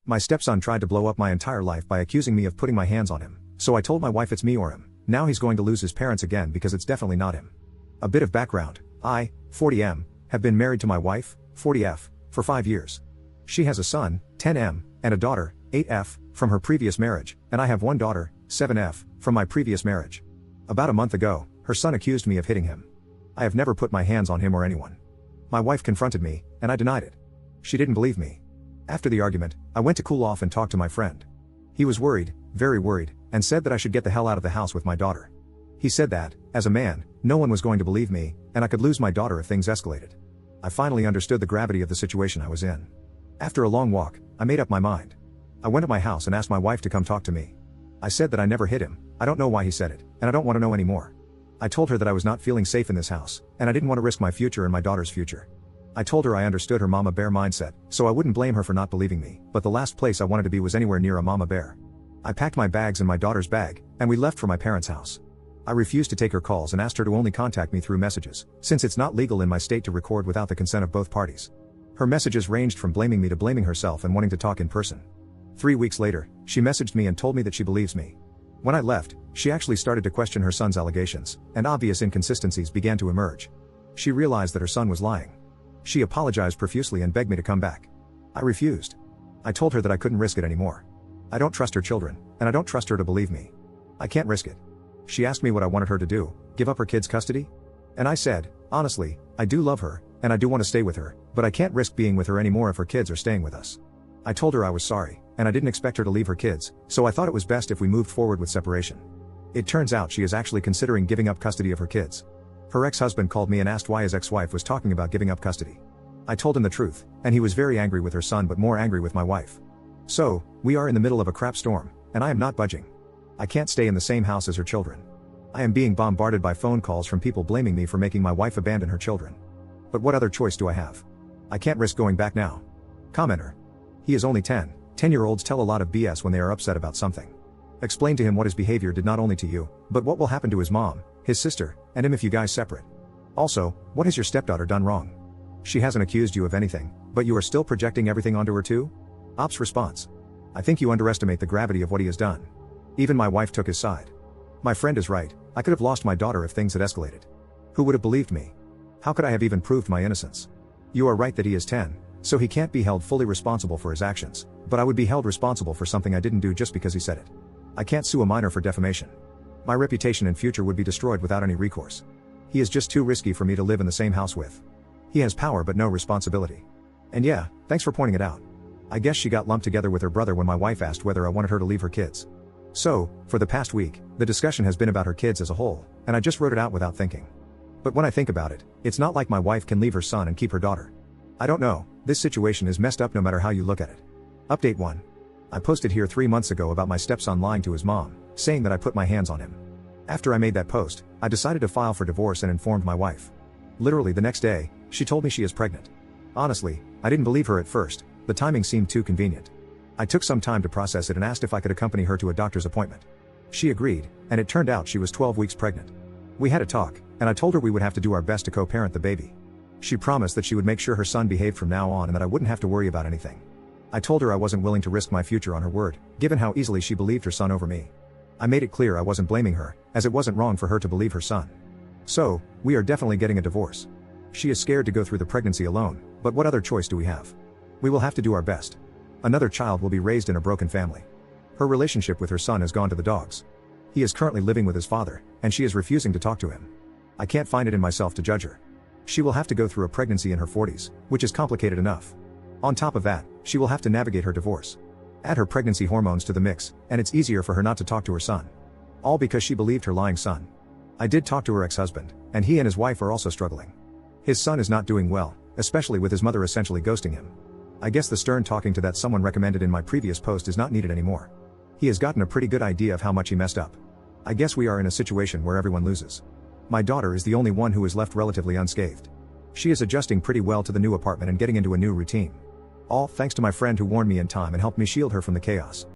My stepson tried to blow up my entire life by accusing me of putting my hands on him, so I told my wife it's me or him. Now he's going to lose his parents again because it's definitely not him. A bit of background: I, 40M, have been married to my wife, 40F, for 5 years. She has a son, 10M, and a daughter, 8F, from her previous marriage, and I have one daughter, 7F, from my previous marriage. About a month ago, her son accused me of hitting him. I have never put my hands on him or anyone. My wife confronted me, and I denied it. She didn't believe me. After the argument, I went to cool off and talk to my friend. He was worried, very worried, and said that I should get the hell out of the house with my daughter. He said that, as a man, no one was going to believe me, and I could lose my daughter if things escalated. I finally understood the gravity of the situation I was in. After a long walk, I made up my mind. I went to my house and asked my wife to come talk to me. I said that I never hit him, I don't know why he said it, and I don't want to know anymore. I told her that I was not feeling safe in this house, and I didn't want to risk my future and my daughter's future. I told her I understood her mama bear mindset, so I wouldn't blame her for not believing me, but the last place I wanted to be was anywhere near a mama bear. I packed my bags and my daughter's bag, and we left for my parents' house. I refused to take her calls and asked her to only contact me through messages, since it's not legal in my state to record without the consent of both parties. Her messages ranged from blaming me to blaming herself and wanting to talk in person. 3 weeks later, she messaged me and told me that she believes me. When I left, she actually started to question her son's allegations, and obvious inconsistencies began to emerge. She realized that her son was lying. She apologized profusely and begged me to come back. I refused. I told her that I couldn't risk it anymore. I don't trust her children, and I don't trust her to believe me. I can't risk it. She asked me what I wanted her to do, give up her kids' custody? And I said, honestly, I do love her, and I do want to stay with her, but I can't risk being with her anymore if her kids are staying with us. I told her I was sorry, and I didn't expect her to leave her kids, so I thought it was best if we moved forward with separation. It turns out she is actually considering giving up custody of her kids. Her ex-husband called me and asked why his ex-wife was talking about giving up custody. I told him the truth, and he was very angry with her son but more angry with my wife. So, we are in the middle of a crap storm, and I am not budging. I can't stay in the same house as her children. I am being bombarded by phone calls from people blaming me for making my wife abandon her children. But what other choice do I have? I can't risk going back now. Commenter. He is only 10. 10-year-olds tell a lot of BS when they are upset about something. Explain to him what his behavior did not only to you, but what will happen to his mom, his sister, and him if you guys separate. Also, what has your stepdaughter done wrong? She hasn't accused you of anything, but you are still projecting everything onto her too? Ops response. I think you underestimate the gravity of what he has done. Even my wife took his side. My friend is right, I could have lost my daughter if things had escalated. Who would have believed me? How could I have even proved my innocence? You are right that he is 10, so he can't be held fully responsible for his actions, but I would be held responsible for something I didn't do just because he said it. I can't sue a minor for defamation. My reputation and future would be destroyed without any recourse. He is just too risky for me to live in the same house with. He has power but no responsibility. And yeah, thanks for pointing it out. I guess she got lumped together with her brother when my wife asked whether I wanted her to leave her kids. So, for the past week, the discussion has been about her kids as a whole, and I just wrote it out without thinking. But when I think about it, it's not like my wife can leave her son and keep her daughter. I don't know, this situation is messed up no matter how you look at it. Update 1. I posted here 3 months ago about my stepson lying to his mom, saying that I put my hands on him. After I made that post, I decided to file for divorce and informed my wife. Literally the next day, she told me she is pregnant. Honestly, I didn't believe her at first, the timing seemed too convenient. I took some time to process it and asked if I could accompany her to a doctor's appointment. She agreed, and it turned out she was 12 weeks pregnant. We had a talk, and I told her we would have to do our best to co-parent the baby. She promised that she would make sure her son behaved from now on and that I wouldn't have to worry about anything. I told her I wasn't willing to risk my future on her word, given how easily she believed her son over me. I made it clear I wasn't blaming her, as it wasn't wrong for her to believe her son. So, we are definitely getting a divorce. She is scared to go through the pregnancy alone, but what other choice do we have? We will have to do our best. Another child will be raised in a broken family. Her relationship with her son has gone to the dogs. He is currently living with his father, and she is refusing to talk to him. I can't find it in myself to judge her. She will have to go through a pregnancy in her 40s, which is complicated enough. On top of that, she will have to navigate her divorce. Add her pregnancy hormones to the mix, and it's easier for her not to talk to her son. All because she believed her lying son. I did talk to her ex-husband, and he and his wife are also struggling. His son is not doing well, especially with his mother essentially ghosting him. I guess the stern talking to that someone recommended in my previous post is not needed anymore. He has gotten a pretty good idea of how much he messed up. I guess we are in a situation where everyone loses. My daughter is the only one who is left relatively unscathed. She is adjusting pretty well to the new apartment and getting into a new routine. All thanks to my friend who warned me in time and helped me shield her from the chaos.